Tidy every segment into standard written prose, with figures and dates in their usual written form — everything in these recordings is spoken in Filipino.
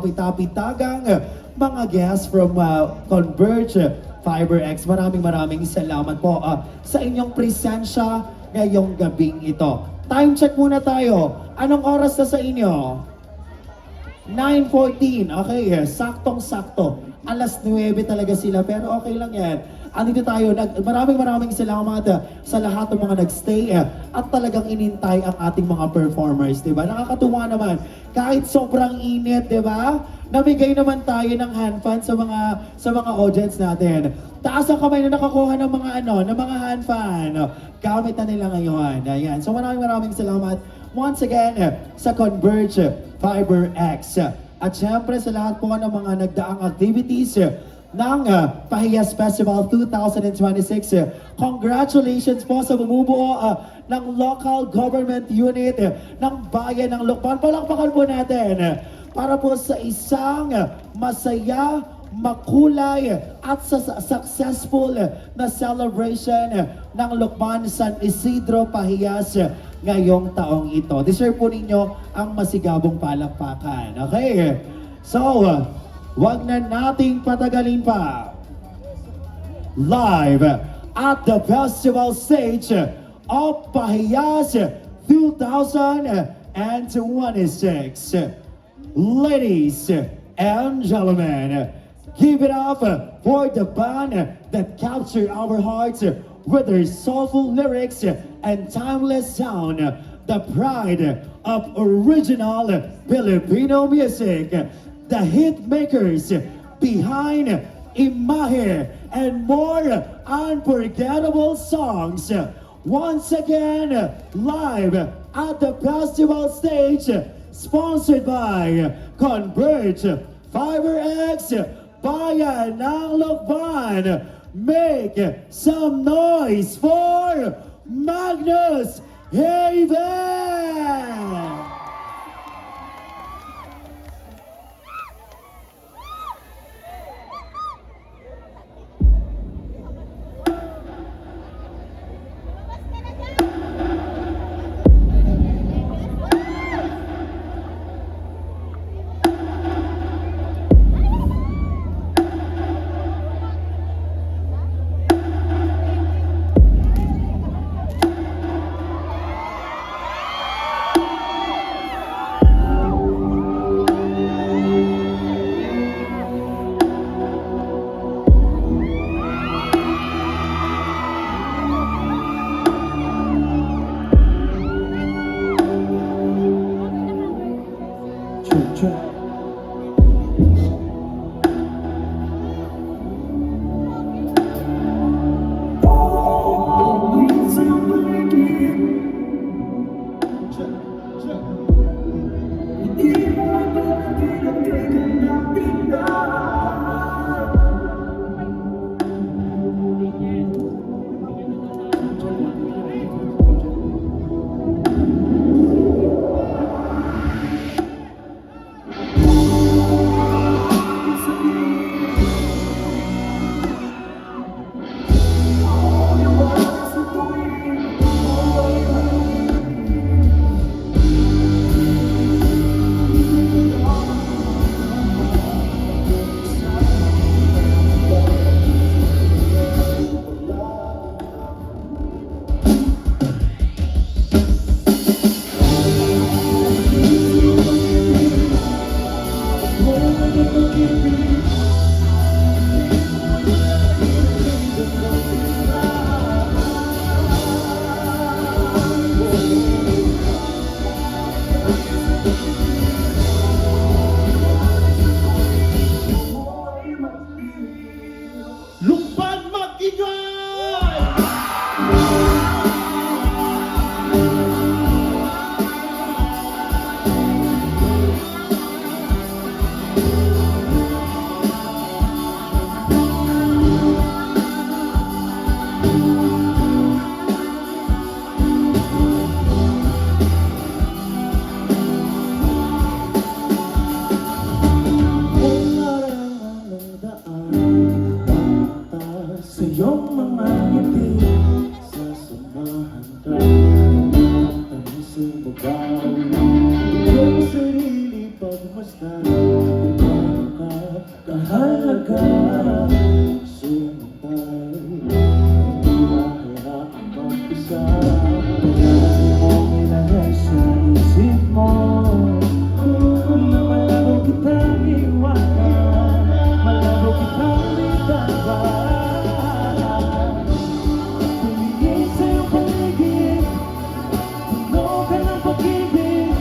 Pitapitagang mga guests from Converge FiberX. Maraming salamat po sa inyong presensya ngayong gabing ito. Time check muna tayo. Anong oras na sa inyo? 9:14. Okay, saktong-sakto. Alas 9 talaga sila pero okay lang yan. Andito tayo. Maraming salamat sa lahat ng mga nagstay at talagang inintay ang ating mga performers, di ba? Nakakatuwa naman. Kahit sobrang init, di ba? Namigay naman tayo ng hand fan sa mga audience natin. Taas ang kamay na nakakuha ng mga hand fan. Gamit na nila ngayon. Ayan. So maraming salamat once again sa Converge FiberX. At syempre sa lahat po ng mga nagdaang activities ng Pahiyas Festival 2026. Congratulations po sa bumubuo ng local government unit ng Bayan ng Lucban. Palakpakan po natin para po sa isang masaya, makulay at successful na celebration ng Lucban San Isidro Pahiyas ngayong taong ito. Deserve po ninyo ang masigabong palakpakan. Okay? So, wag na nating patagalin pa. Live at the festival stage of Pahiyas 2026. Ladies and gentlemen, give it up for the band that captured our hearts with their soulful lyrics and timeless sound, the pride of original Filipino music, the hit makers behind Imahe and more unforgettable songs. Once again, live at the festival stage, sponsored by Converge FiberX, Bayan ng Lucban. Make some noise for Magnus Haven! Ang sarili pagmasdan kahalaga. Sumantay, hindi na kaya ang mag-isa. Palagi mong ilagay sa isip mo na malabo kitang iwanan, malabo kitang bitawan. Tumingin sa iyong paligid, puno ka ng pag-ibig.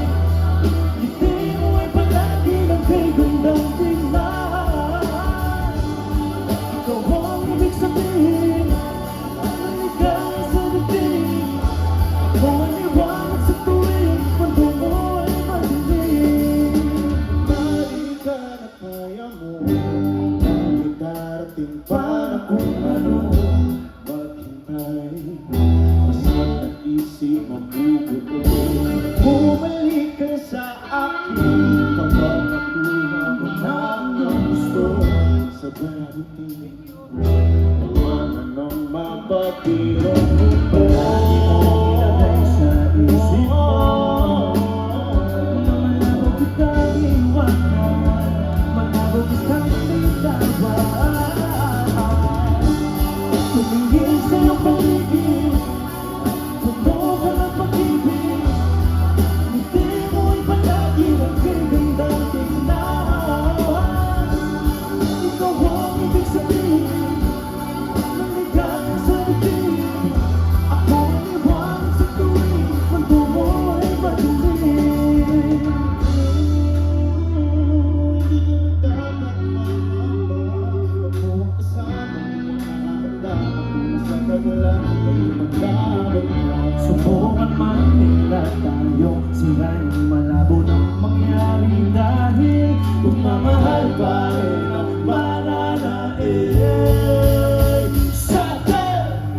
Ngiti mo ay palagi ng kay gandang tingnan. Ikaw ang ibig sabihin ng ligaya sa dating. Ako ang liwanag sa tuwing mundo mo ay madilim. Halika na kaya mo, may darating para kung ano maghintay. Basta't nag-isip mabubuo, bumalik ka sa akin kapag nakuha mo na ang iyong gusto. Sabay natin tawanan ng mapapilong mundo. Palagi mong ilagay sa isip mo na malabo kitang iwanan, malabo kitang bitawan. Tumingin sa iyong paligid, puno ka ng pag-ibig. Ngiti mo ay palagi ng kay gandang tingnan. Ikaw ang ibig sabihin ng ligaya sa dating. Ako ang liwanag sa tuwing mundo mo ay madilim. Hindi ka na dapat magmamahal. Ako ang kasama mo, nararamdaman ko sa kagalang ay magdamag. Subukan man nila tayong sirain, malabo nang mangyari dahil pagmamahal pa rin ang mananaig sa atin.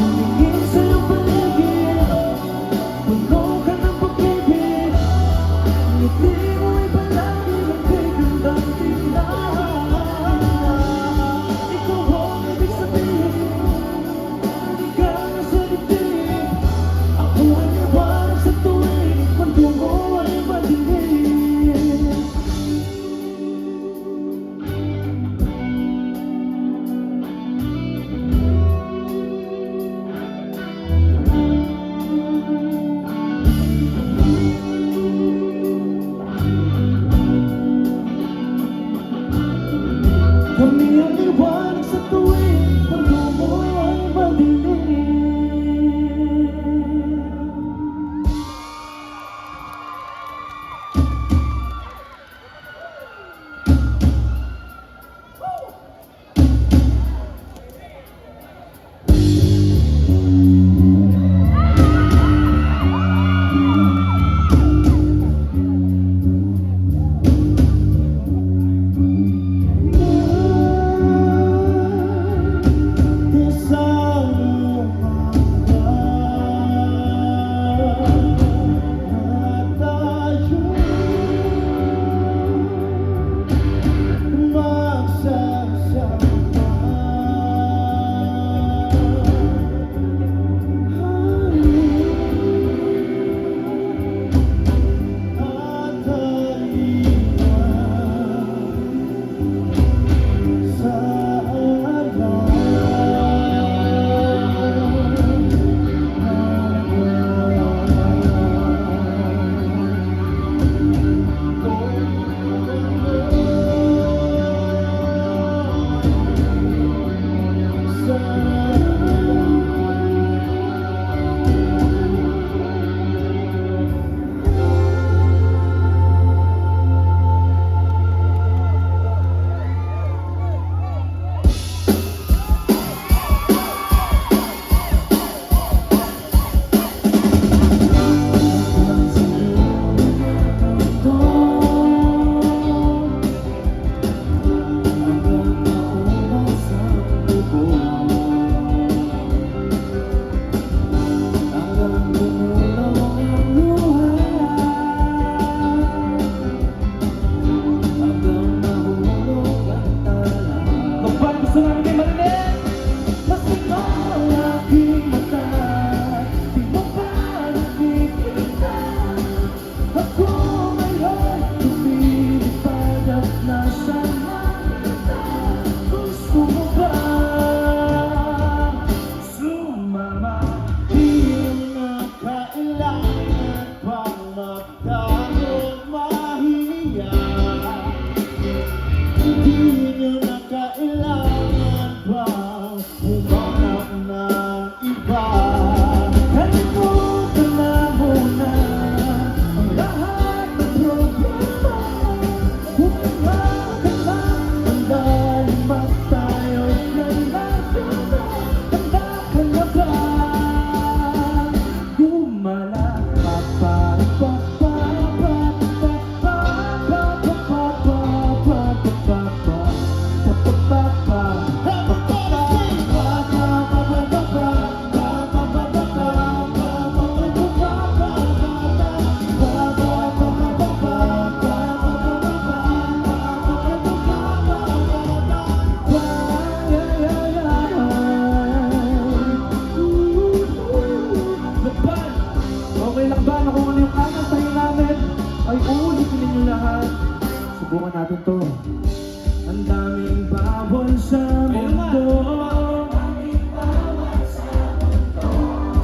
Tumingin sa iyong paligid,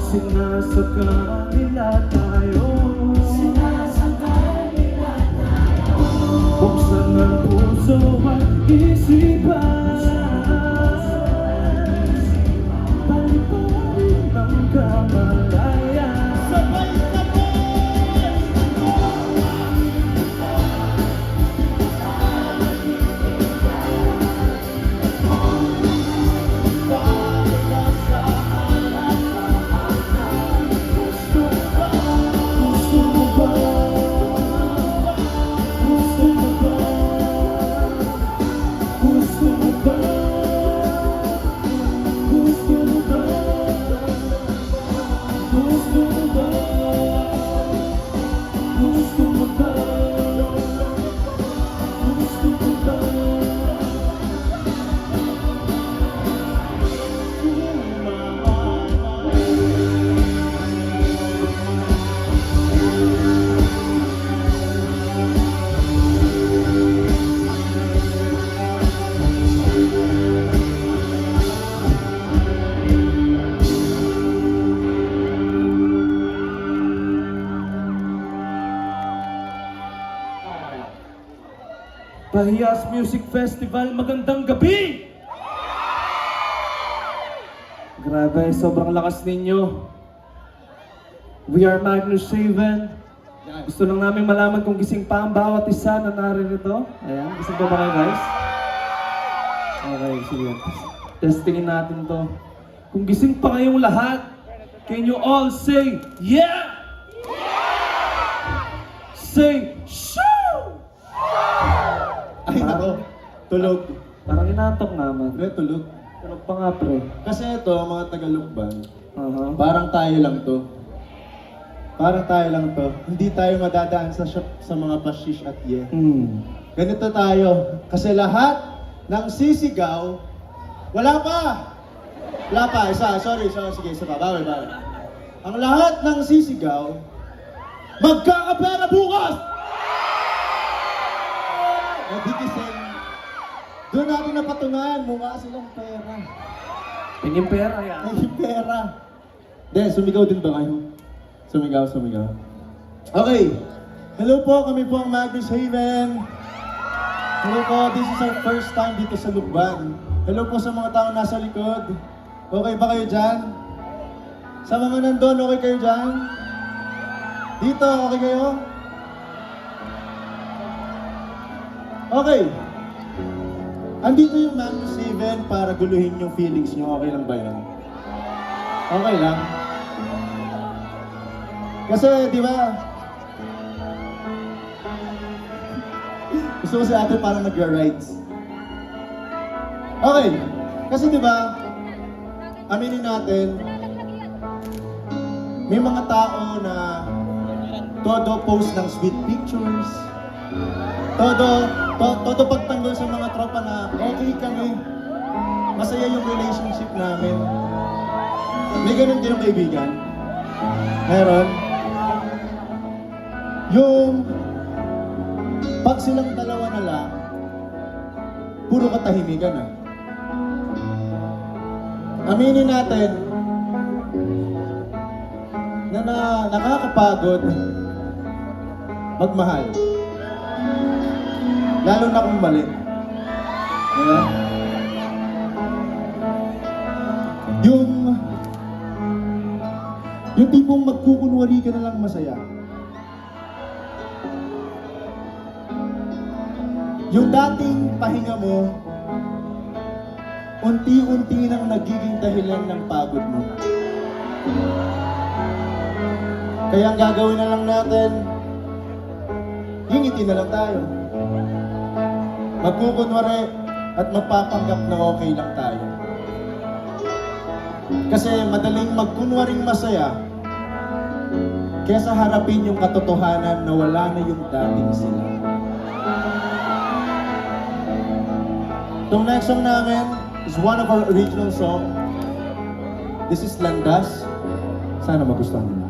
Sinasaka nila tayo. Buksan ang puso at isipan. Paliparin ng kamalayan. Sabay na po! Pahiyas Music Festival, magandang gabi! Grabe, sobrang lakas ninyo. We are Magnus Haven. Gusto lang namin malaman kung gising pa ang bawat isa na naririto. Ayan, gising pa ba kayo guys? Okay, sige. Testingin natin to. Kung gising pa kayong lahat, can you all say, yeah! Say, shoo! Ay nako, tulog. Parang inaantok naman. Pre, tulog. Tulog pa nga, pre. Kasi ito, mga Tagalukban, Uh-huh. parang tayo lang to. Parang tayo lang to. Hindi tayo madadaan sa mga pashish at ye. Ganito tayo. Kasi lahat ng sisigaw, wala pa! Wala pa, isa. Sorry, sige, isa pa. Bawal. Ang lahat ng sisigaw, magkakapera bukas! Di kasi, doon natin napatunayan, mukha silang pera. Tingin pera yan. Ay, pera. Sumigaw din ba kayo? Sumigaw. Okay. Hello po, kami po ang Magnus Haven. Hello po, this is our first time dito sa Lukban. Hello po sa mga taong nasa likod. Okay ba kayo dyan? Sa mga nandun, okay kayo dyan? Dito, okay kayo? Okay. Andito yung Magnus Haven para guluhin yung feelings nyo. Okay lang ba yun? Okay lang. Kasi, di ba? Gusto ko si ate parang nag-rides. Okay. Kasi di ba, aminin natin, may mga tao na todo post ng sweet pictures, todo pagtanggol sa mga tropa na okay kami, masaya yung relationship namin. May ganun din ang kaibigan. Meron. Yung pag silang dalawa na lang, puro katahimikan na. Aminin natin na nakakapagod magmahal. Lalo na kung mali. Diba? Yung tipong magkukunwari ka na lang masaya. Yung dating pahinga mo, unti-unti nang nagiging dahilan ng pagod mo. Kaya ang gagawin na lang natin, ngingiti na lang tayo. Magkukunwari at magpapanggap na okay lang tayo. Kasi madaling magkunwaring masaya kesa harapin yung katotohanan na wala na yung dating sila. Itong next song namin is one of our original song. This is Landas. Sana magustuhan nila.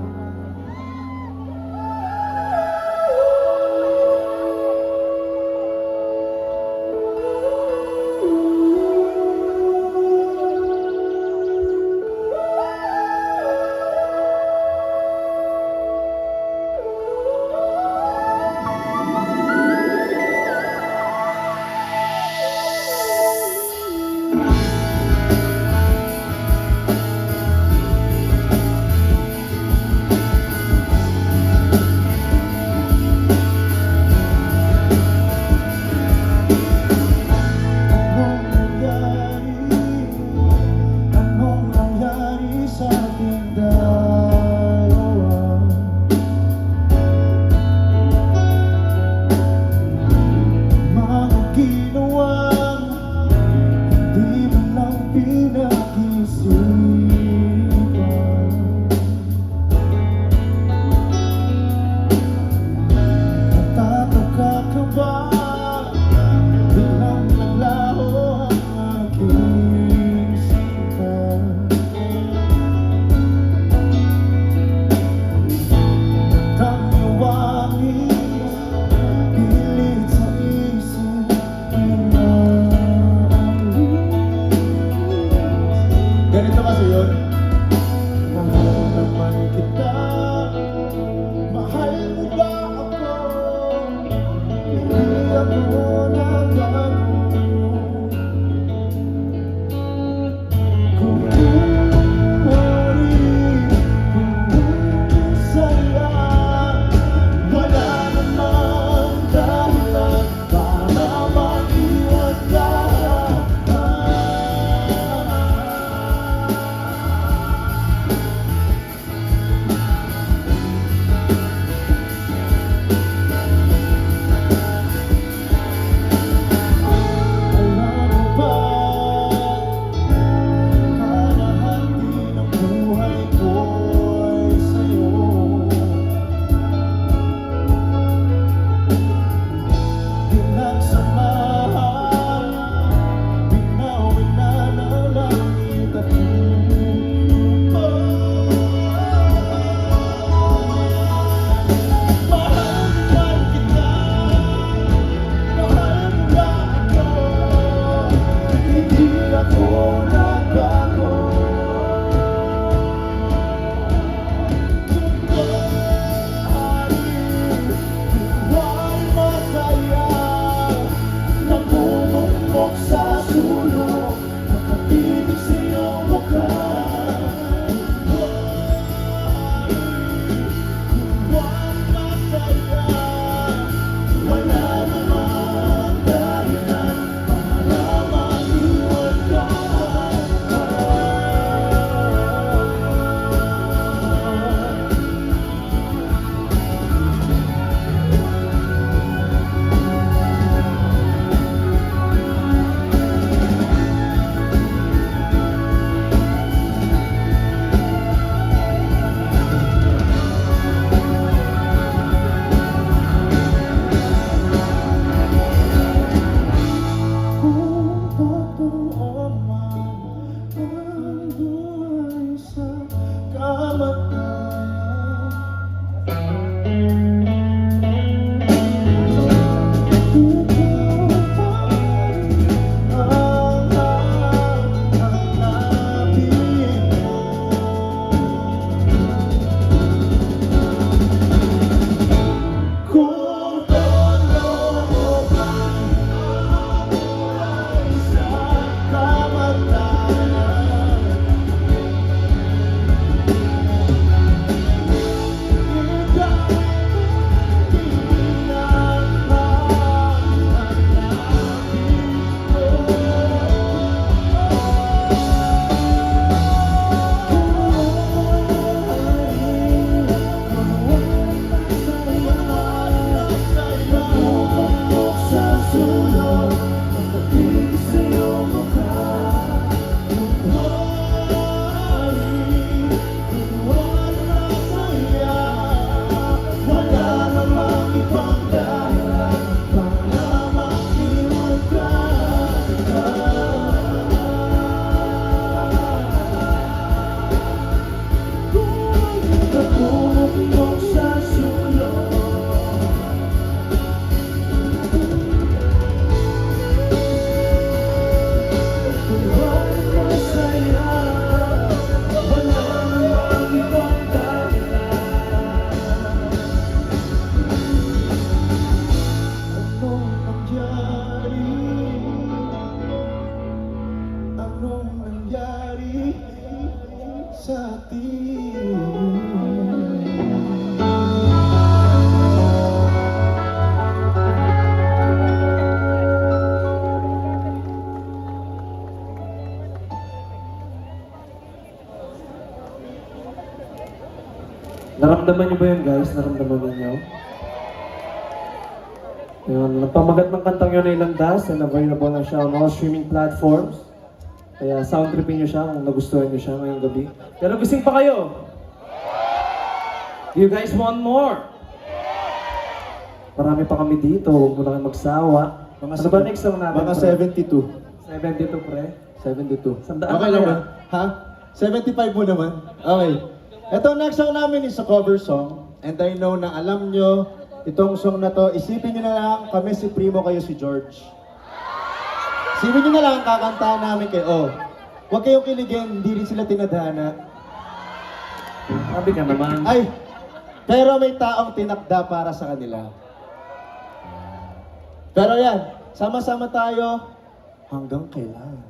Naramdaman niyo ba yun, guys? Naramdaman niyo? Yun, nagpamagat ng kantang yun ay landas and available na siya on all streaming platforms. Kaya sound tripping niyo siya kung nagustuhan niyo siya ngayong gabi. Pero gising pa kayo? Do you guys want more? Marami pa kami dito, huwag mo na kayo magsawa. Ano ba next song natin? Mga pre? 72. 72, pre. 72. Sandaan Okay pa lang kaya? ba? Ha? 75 mo naman? Okay. Ito, next song namin is a cover song. And I know na alam nyo, itong song na to, isipin nyo na lang, kami si Primo, kayo si George. Isipin nyo na lang, kakantahan namin kayo. Oh, huwag kayong kiligin, hindi rin sila tinadhana. Sabi ka naman. Ay, pero may taong tinakda para sa kanila. Pero yan, sama-sama tayo hanggang kailan.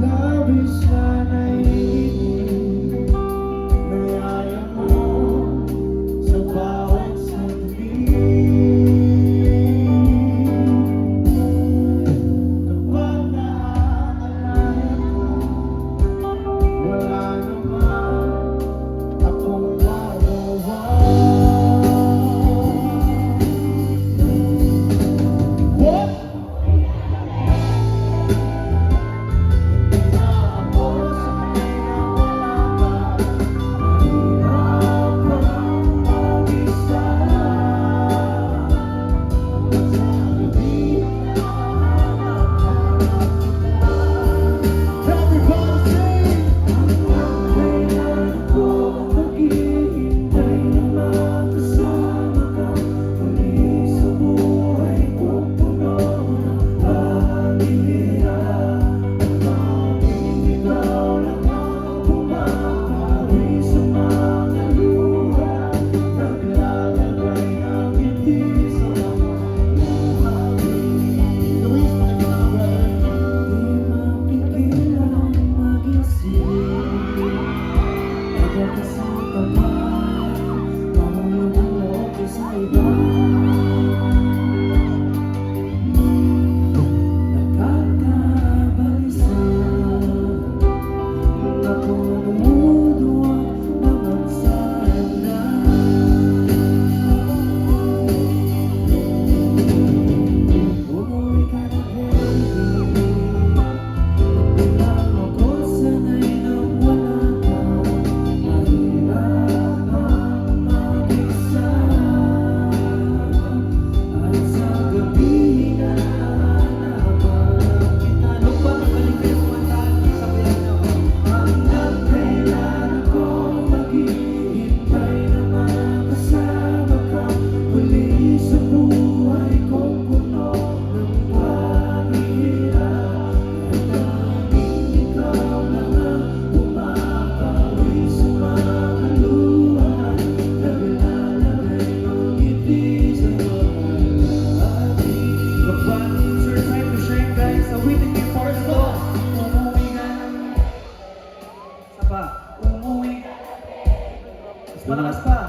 Labis na naiinip, may ayaw mo sa bawat sandali. Kapag naaalala ko, wala naman akong magawa. What?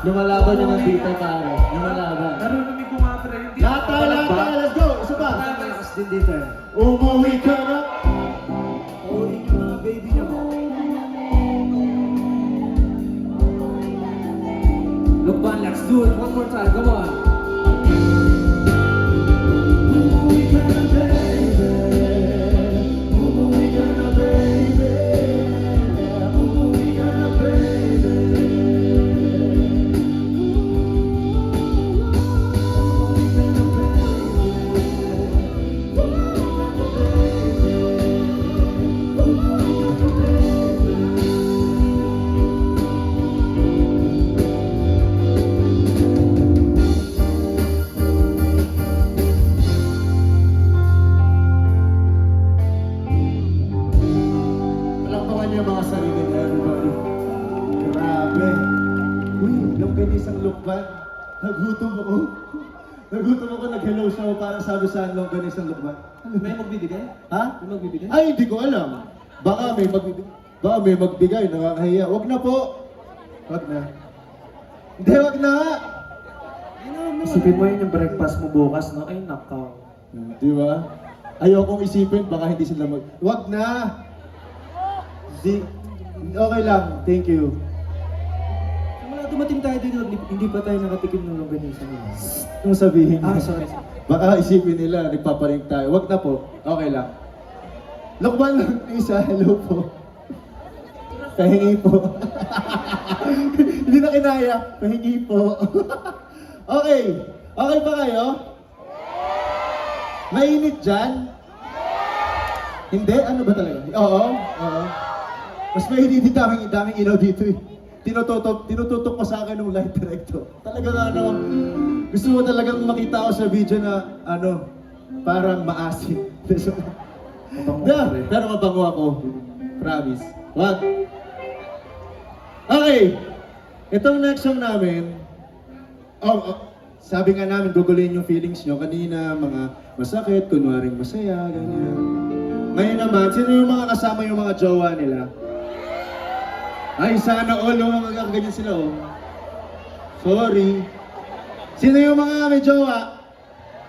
Lumalaban yung nandito tayo. Lumalaban. Narinig ko nga, pre. Hindi Lahat tayo, lahat tayo. Let's go. Isa pa. Tapos din dito. Umuwi ka na. Uwi niyo mga baby niyo. Look man, let's do it one more time. Come on. Umuwi ka na, baby. Umuwi ka na, baby. Umuwi ka na, baby. Nagutom ako. Nagutom ako, nag-hello siya ako para sabi sa longganisa ng lukban. May magbibigay? Ha? May magbibigay? Ay, hindi ko alam. Baka may magbibigay. Baka may magbigay, nakakahiya. Wag na po. Wag na. Hindi, wag na. Isipin mo yun yung breakfast mo bukas, no? Ay, nakaw. Di ba? Ayokong isipin, baka hindi sila mag... Wag na! Di... Okay lang, thank you. Mula dumating tayo dito, hindi pa tayo nakatikim ng longganisa nila. Nung sabihin niya. Sorry. Baka isipin nila, nagpaparing tayo. Wag na po. Okay lang. Lokban lang isa, hello po. Pahingi po. Hindi na kinaya. Pahingi po. Okay. Okay ba kayo? Mainit dyan? Hindi? Ano ba talaga? Oo. Oo. Mas mainit din daming ilaw dito eh. Tinututok pa sa akin ng light director. Talagang ano, gusto mo talagang makita ako sa video na ano, parang maasim. Mabango Yeah, ka rin. pero mabango ako. Promise. Wag. Okay. Itong next song namin, sabi nga namin, gugulin yung feelings nyo. Kanina, mga masakit, kunwaring masaya, ganyan. Ngayon naman, sino yung mga kasama yung mga jowa nila? Ay, sana all yung mga ganyan sila, oh. Sorry. Sino yung mga may jowa?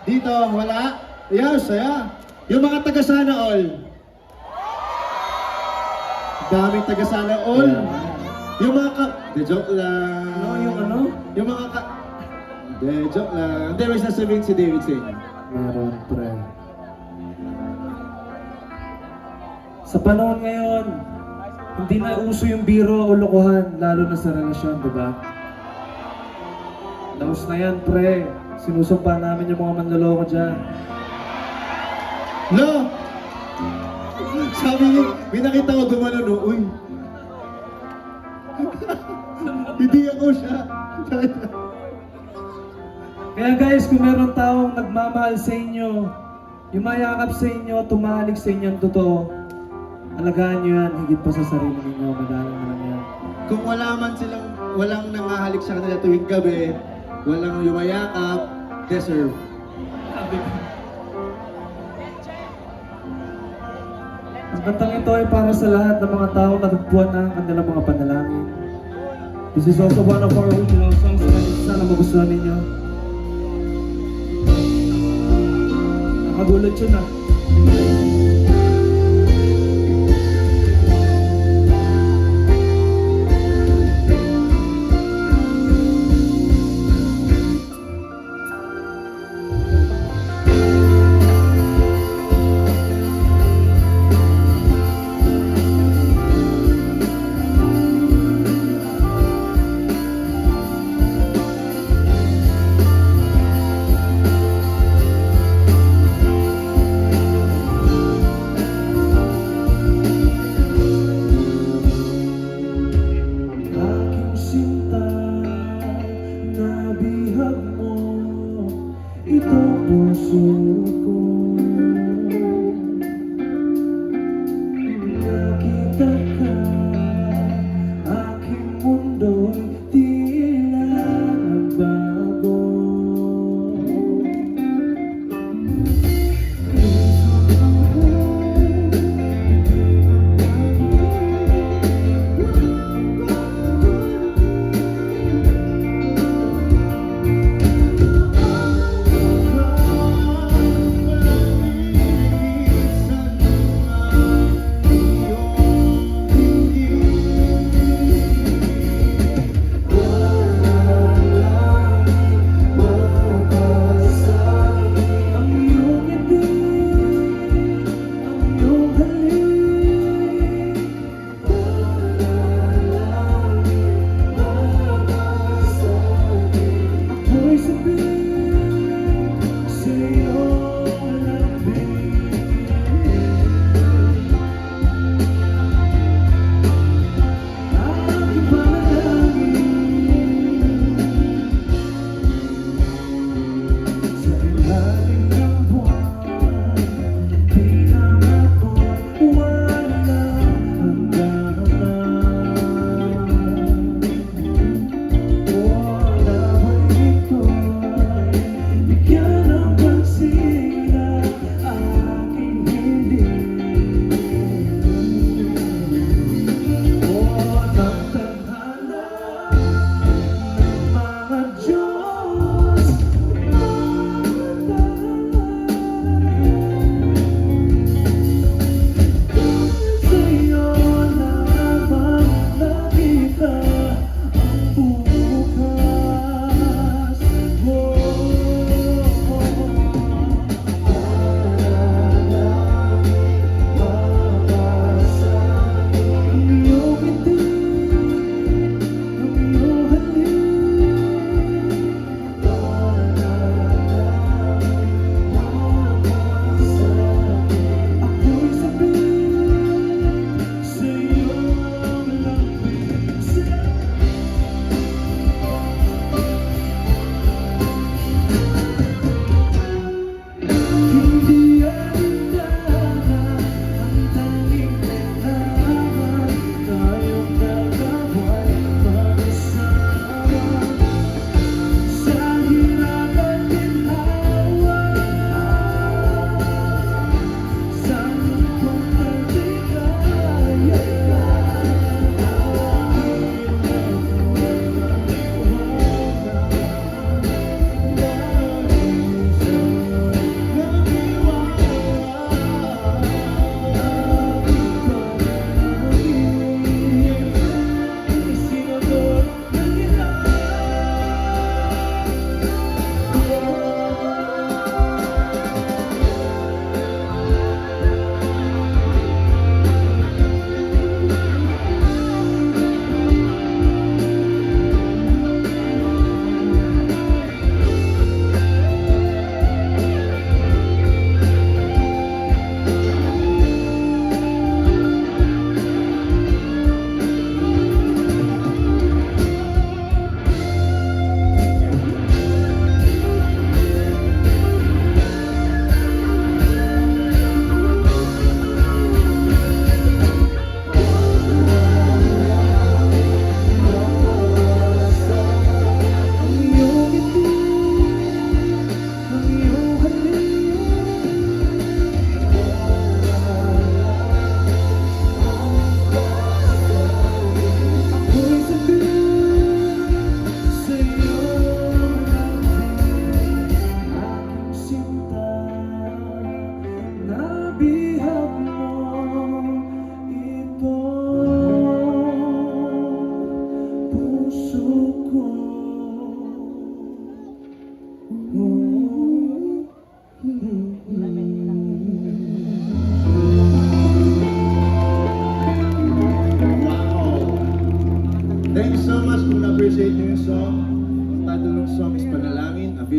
Dito, wala? Yes, saya. Yung mga taga sana all. Daming taga sana all. Yung mga de joke lang. Ano, yung ano? Yung mga de joke lang. Hindi, may sasabihin si David sa inyo. Meron, pre. Sa panahon ngayon, hindi na uso yung biro o lokohan, lalo na sa relasyon, di ba? Laos na yan, pre. Sinusumpa namin yung mga manloloko dyan. No! Sabi niya, may nakita ko gumano, no? Uy! Hindi ako siya. Kaya guys, kung meron taong nagmamahal sa inyo, yumayakap sa inyo, tumahalik sa inyo ang totoo, alagaan nyo yan, higit pa sa sarili ninyo, madalang na lang yan. Kung wala man silang, walang nangahalik sa kanila tuwing gabi, walang yumayakap, deserve. Ang kantang ito ay para sa lahat ng mga tao na natagpuan na ang kanilang mga panalangin. This is also one of our original songs na sana magustuhan ninyo. Nakagulat yun ah. Aking sinta, nabihag mo itong puso ko. Nakita ka, aking mundo'y tila nagbago.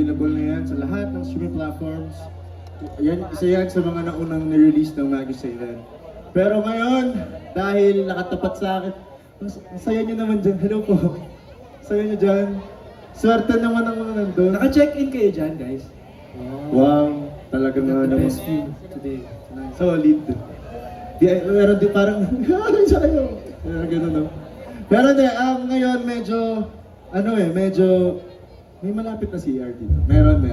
available na yan sa lahat ng streaming platforms. Yan, isa yan sa mga naunang nirelease ng Maggie Saven. Pero ngayon, dahil nakatapat sa akin, ang saya nyo naman dyan. Hello po. Saya nyo dyan. Swerte naman ang mga nandun. Naka-check-in kayo dyan, guys. Wow, talaga nga naman. view today. Solid. Di, meron din parang, ang sayo. Meron ganun, no? Pero hindi, ngayon medyo, medyo, may malapit na CR dito. Meron.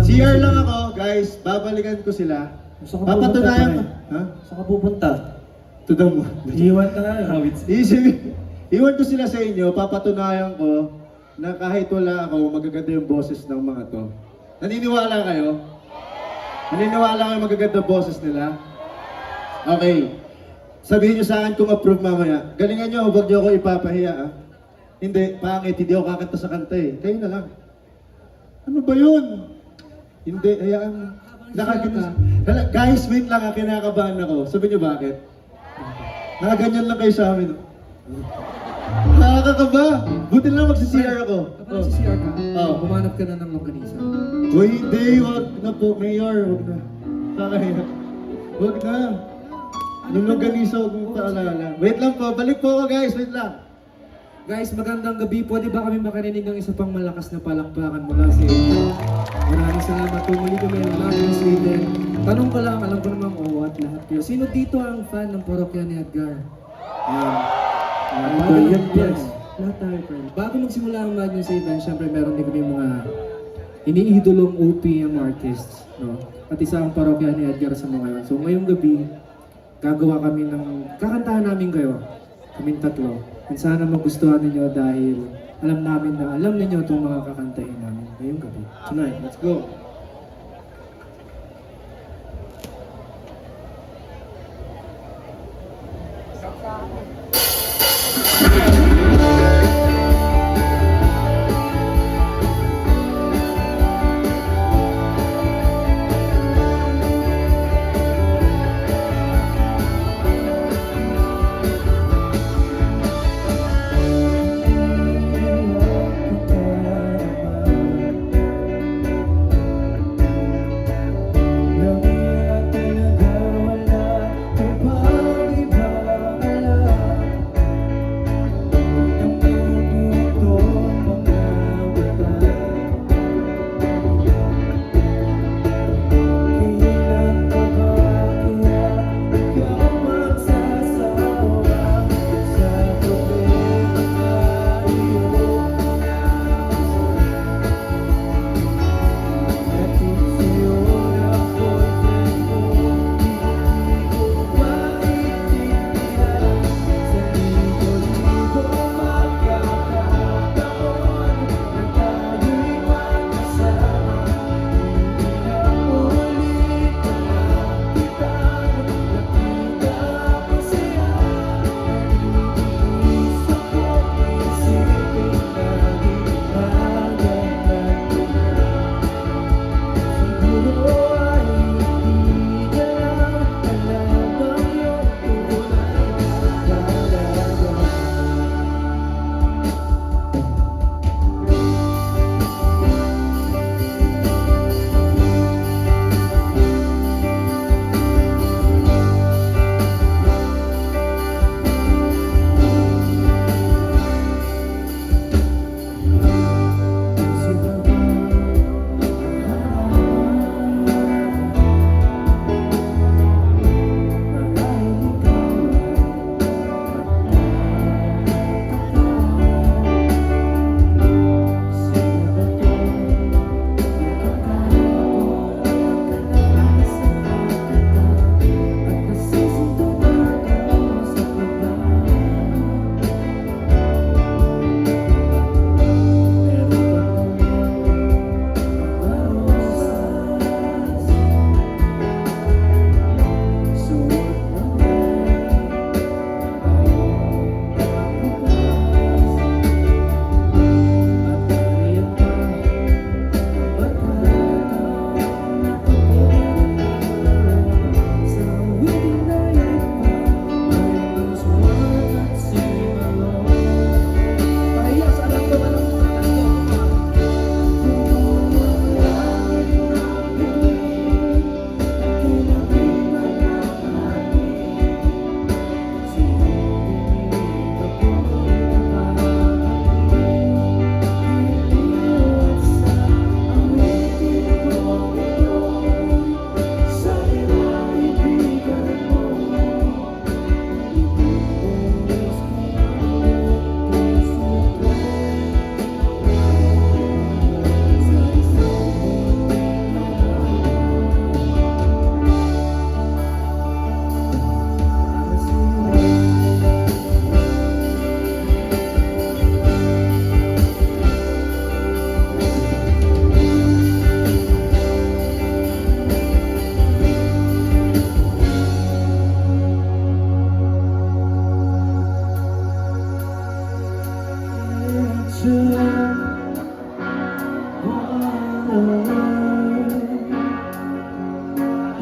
CR lang ako, guys. Babalikan ko sila. Saan ka Papatunayan ko. pupunta, Ha? Saan ka pupunta? To the moon. Iwan ka nga, Hawits. Iwan ko sila sa inyo, papatunayan ko na kahit wala ako, magaganda yung boses ng mga to. Naniniwala kayo? Naniniwala kayo magaganda boses nila? Okay. Sabihin nyo sa akin kung approve mamaya. Galingan nyo, huwag nyo ako ipapahiya, ah. Hindi, pangit, hindi ako kakanta sa kanta eh. Kayo na lang. Ano ba yun? Hindi, hayaan mo. Nakaganda. Guys, wait lang, kinakabahan ako. Sabihin nyo bakit? Nakaganyan lang kayo sa amin. Nakakakaba. Buti lang magsi-CR ako. Kapag CR ka, Oh. bumanap ka na ng longganisa. Uy, hindi, wag na po, Mayor, wag na. Kakaya. Wag na. Yung longganisa, huwag mong paalala. Wait lang po, balik po ako guys, wait lang. Guys, magandang gabi. Pwede ba kami makarinig ng isa pang malakas na palakpakan mula sa inyo? Maraming salamat. Tumuli kami ng Magnus Eden. Tanong ko lang, alam ko naman at lahat kayo. Sino dito ang fan ng parokya ni Edgar? Yes. Lahat tayo, friend. Bago magsimula ang Magnus Eden, syempre meron din kami mga iniidolong OPM artists. No? At isa ang parokya ni Edgar sa mga yun. So ngayong gabi, gagawa kami ng, kakantahan namin kayo. Kaming tatlo. And sana magustuhan ninyo dahil alam namin na alam ninyo itong mga kakantahin namin ngayong gabi. Tonight, let's go.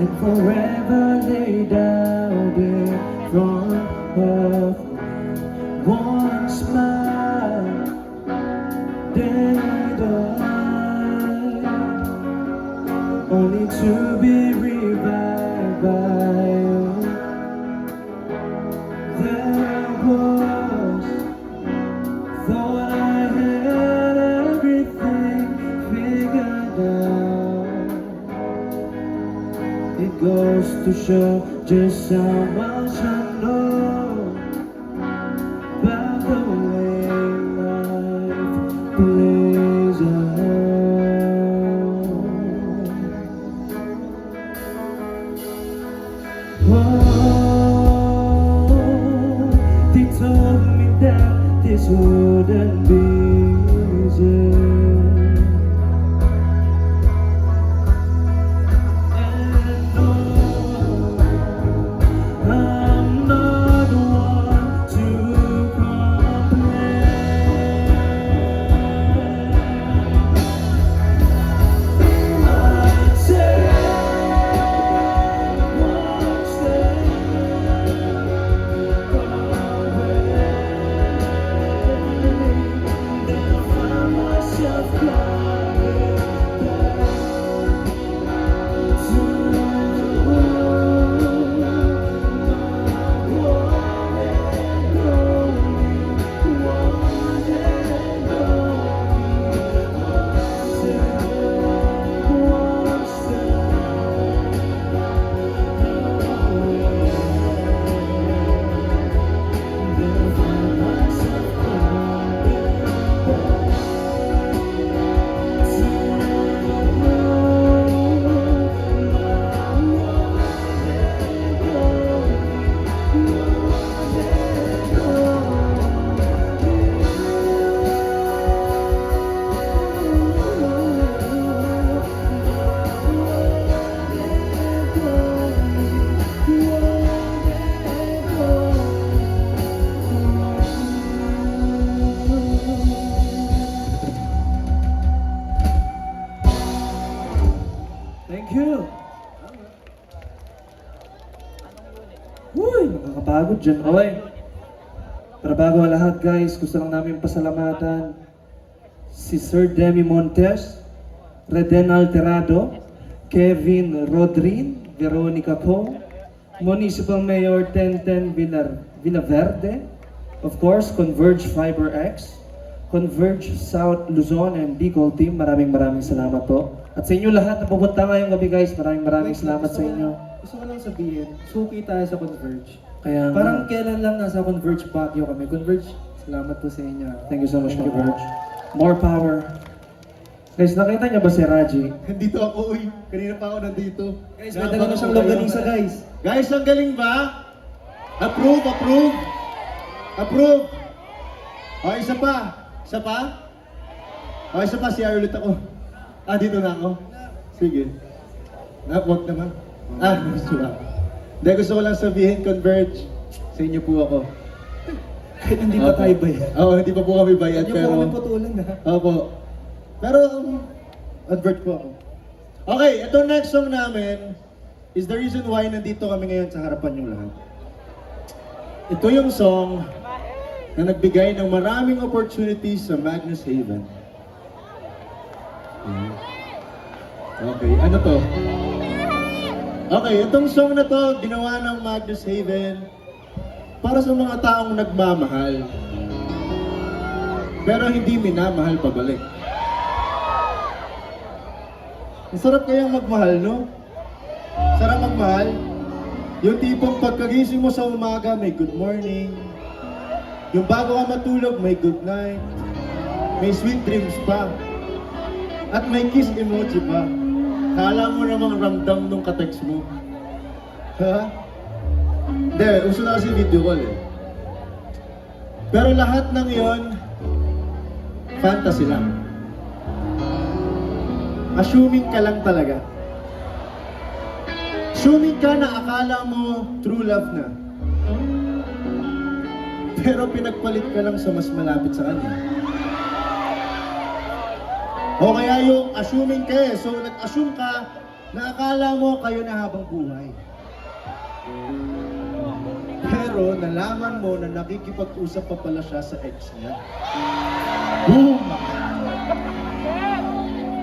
and forever lay down in front of one smile, then die, only to be revived by you. There was, thought I had everything figured out. It goes to show just how much I know about the way life plays out. Oh, they told me that this wouldn't be easy. And no, I'm not one to complain. I take one step Thank you. Uy, nakakapagod dyan. Okay. Pero bago ang lahat guys, gusto lang namin pasalamatan si Sir Demi Montes, Reden Alterado, Kevin Rodrin, Veronica Po, Municipal Mayor 1010 Villaverde, of course, Converge Fiber X, Converge South Luzon and Bicol Team. Maraming salamat po. At sa inyo lahat na pupunta ngayong gabi guys, maraming salamat sa inyo. Gusto ko lang sabihin, suki tayo sa Converge. Kaya Parang kailan lang nasa Converge Baguio kami. Converge, salamat po sa inyo. thank you so much, Converge. More power. Guys, nakita niyo ba si Raji? Nandito ako, uy. Kanina pa ako nandito. Guys, may dala na siyang longganisa guys. Guys, ang galing ba? Approve, approve. Approve. O, isa pa. Isa pa? O, isa pa. CR ulit ako. Ah, dito na ako. Sige. Wag naman. Gusto lang. Hindi, gusto ko lang sabihin, Converge. Sa inyo po ako. Kahit hindi pa tayo bayad. Oo, hindi pa po kami bayad, Hindi po pero... kami putulan na. Opo. Pero, advert po ako. Okay, itong next song namin is the reason why nandito kami ngayon sa harapan yung lahat. Ito yung song na nagbigay ng maraming opportunities sa Magnus Haven. Okay, ano to? Okay, itong song na to, ginawa ng Magnus Haven para sa mga taong nagmamahal. Pero hindi minamahal pabalik. Ang sarap kayang magmahal, no? Sarap magmahal. Yung tipong pagkagising mo sa umaga, may good morning. Yung bago ka matulog, may good night. May sweet dreams pa. At may kiss emoji pa. Kala mo namang ramdam nung katext mo. Ha? Hindi, uso na kasi video call eh. Pero lahat ng yon, fantasy lang. Assuming ka lang talaga. Assuming ka na akala mo true love na. Pero pinagpalit ka lang sa mas malapit sa kanya. O kaya yung assuming ka eh. So nag-assume ka na akala mo kayo na habang buhay. Pero nalaman mo na nakikipag-usap pa pala siya sa ex niya. Boom!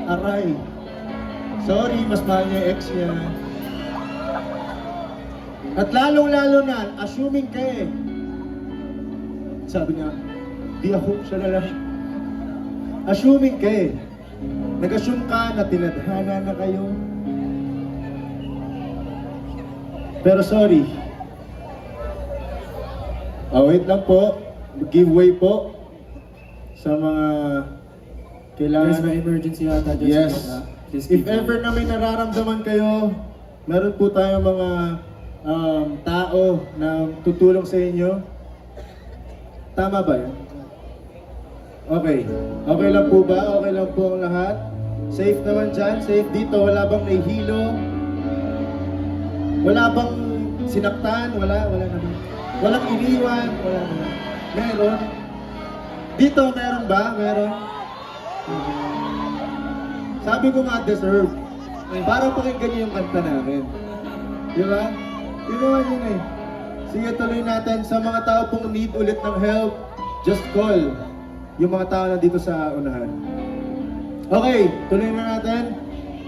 Aray. Sorry, mas mahal niya yung ex niya. At lalong-lalo na, assuming ka eh. Sabi niya, di ako, siya na lang. Assuming ka eh. Nag-assume ka na tinadhana na kayo. Pero sorry. Wait lang po. Giveaway po sa mga kailangan. Guys, may emergency yata dyan Yes. sa please If keep ever na may nararamdaman kayo, meron po tayong mga tao na tutulong sa inyo. Tama ba yun? Okay. Okay lang po ba? Okay lang po ang lahat? Safe naman dyan? Safe dito? Wala bang nahihilo? Wala bang sinaktan? Wala naman. Walang iniwan? Wala naman. Meron? Dito, meron ba? Meron? Sabi ko nga, deserve. Para pakinggan niyo yung kanta namin. Di ba? Yun naman yun eh. Sige, tuloy natin. Sa mga tao pong need ulit ng help, just call yung mga tao na dito sa unahan. Okay, tuloy na natin.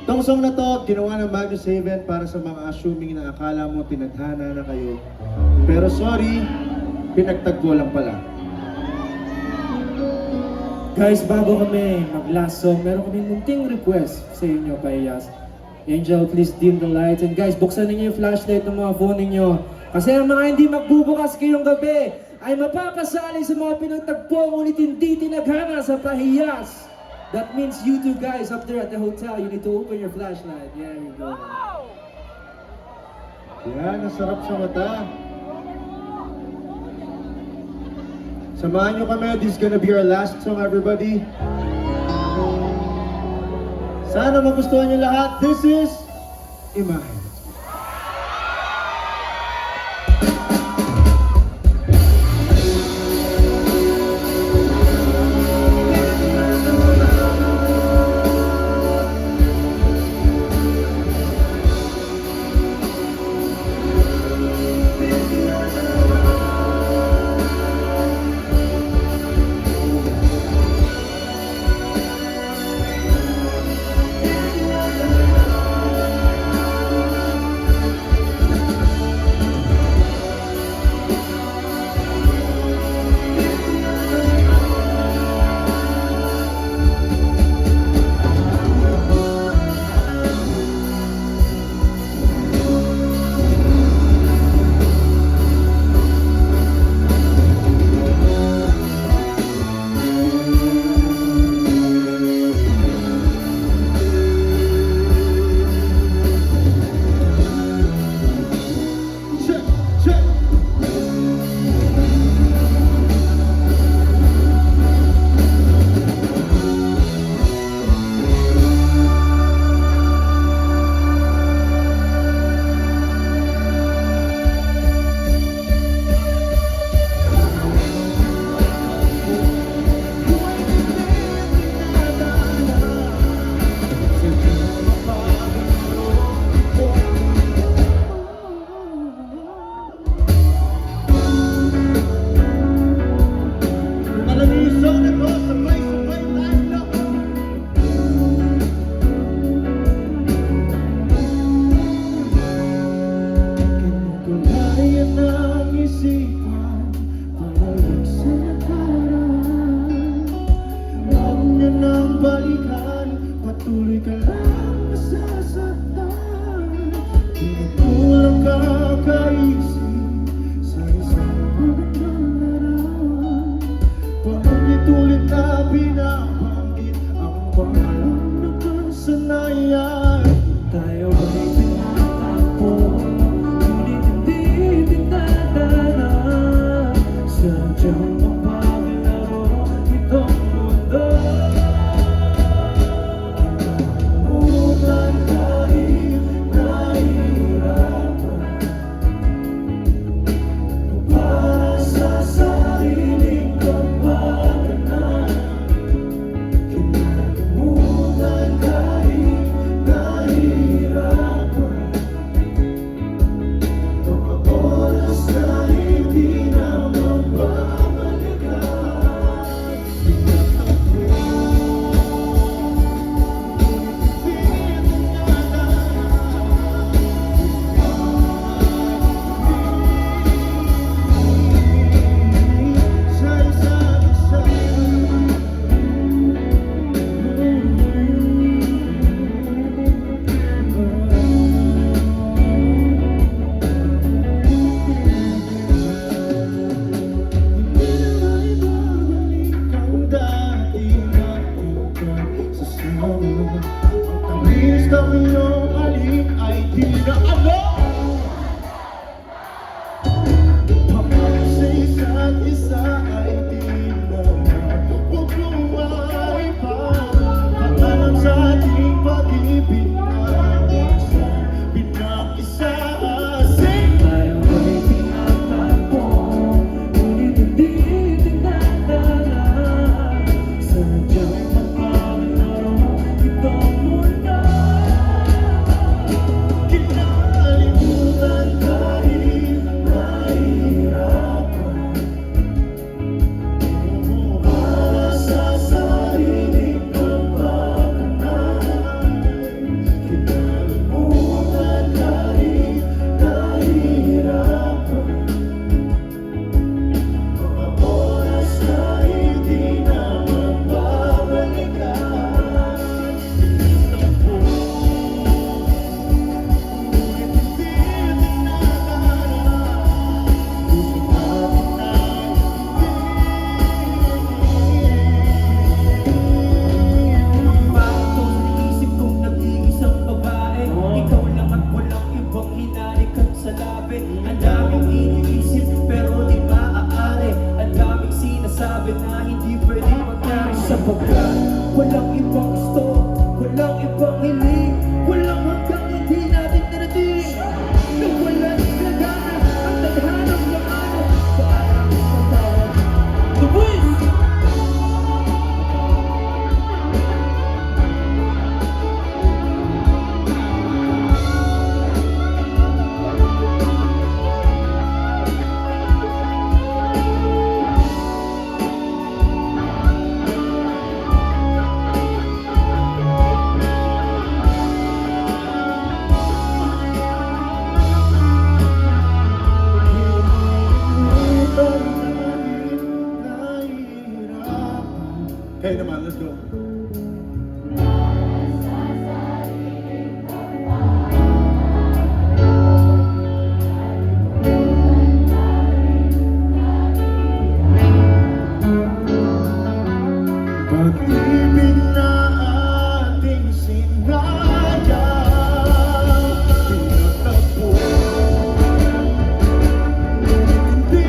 Tong song na to, ginawa ng Magnus Haven para sa mga assuming na akala mo tinadhana na kayo. Pero sorry, pinagtagpo lang pala. Guys, bago kami mag-last song, meron kami munting request sa inyo kay Yas. Angel, please dim the lights. And guys, buksan ninyo yung flashlight ng mga phone ninyo. Kasi ang mga hindi magbubukas ngayong gabi ay mapapasali sa mga pinagtagpo ngunit hindi tinaghana sa pahiyas. That means you two guys up there at the hotel, you need to open your flashlight. There you go. Yan, nasarap sa mata. Samahan nyo kami. This is gonna be our last song, everybody. Sana magustuhan nyo lahat. This is Imahe. Ang iyong alin ay di na ano. Pamahal sa isa't isa ay di na magbubuhay pa. Paalam sa ating pag-ibig na pinag-isa. Tayo ay tinatagpo, ngunit hindi tinatala. Sadyang magpapalaro itong mundo. Kinalimutan kahit nahihirapan. Para sa sarili ng pagkanay. Kinalimutan kahit nahihirapan. Mga oras na hindi na magbabalikan. Pinagtampo, ngunit hindi tinatala. Gusto Bakit sa isip kong nag-iisang babae, ikaw lang at walang ibang hinalikan sa labi. Ang daming iniisip pero di maaari. Ang daming sinasabi na hindi pwede mangyari. Sapagkat walang ibang gusto, walang ibang hiling, walang hanggang hindi natin narating. Nawalan na gana ang tadhanang lamano. Parang matawag The Voice! Okay naman, let's go. Pag-ibig na ating sinaya, pinagtagpo, hindi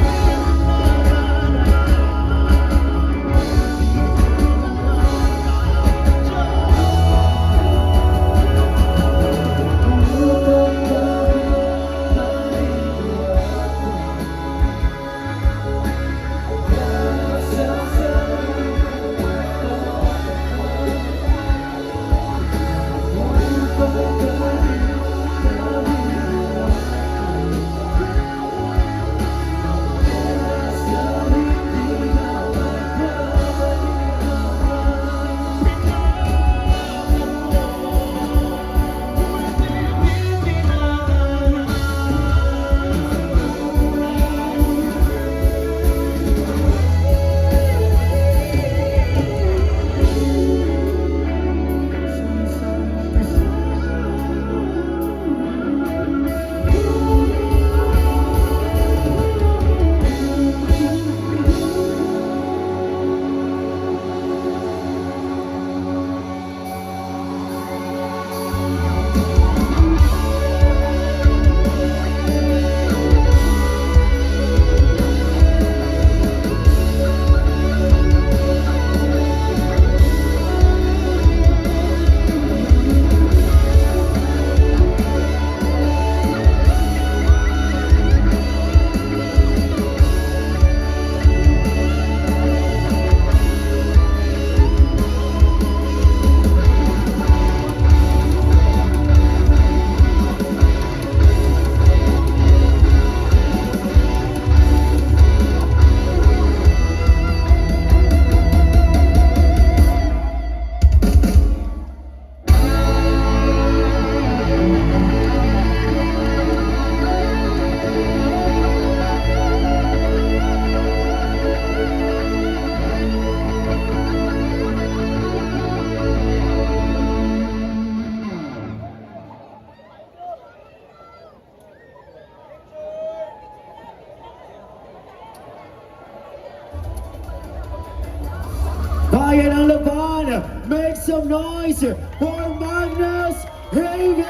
Bayan ng Laban, make some noise for Magnus Haven!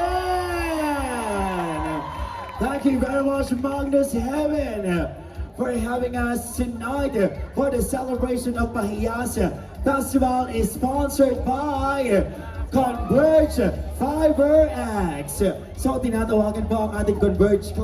Thank you very much, Magnus Haven, for having us tonight for the celebration of Pahiyas Festival is sponsored by Converge Fiber X. So tinatawagan po ang ating Converge